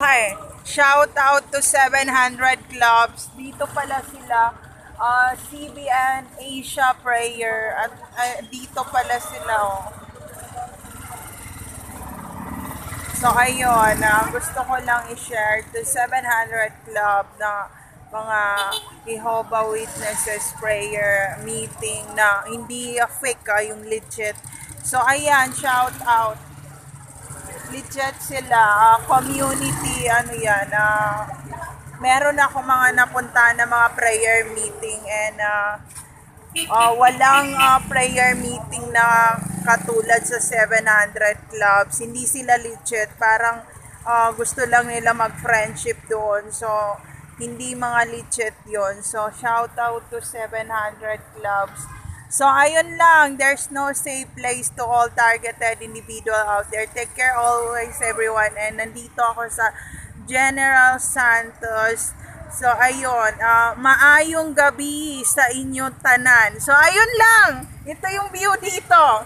Okay. Shout out to 700 Clubs. Dito pala sila. CBN Asia Prayer. At dito pala sila. Oh. So ayun, gusto ko lang i-share to 700 Club na mga Jehovah Witnesses prayer meeting na hindi fake yung legit. So ayan, shout out. Legit sila, community, ano yan, meron ako mga napunta na mga prayer meeting and walang prayer meeting na katulad sa 700 Clubs. Hindi sila legit, parang gusto lang nila mag-friendship doon. So, hindi mga legit yon. So, shout out to 700 Clubs. So, ayun lang. There's no safe place to all targeted individual out there. Take care always, everyone. And nandito ako sa General Santos. So, ayun. Maayong gabi sa inyong tanan. So, ayun lang. Ito yung view dito.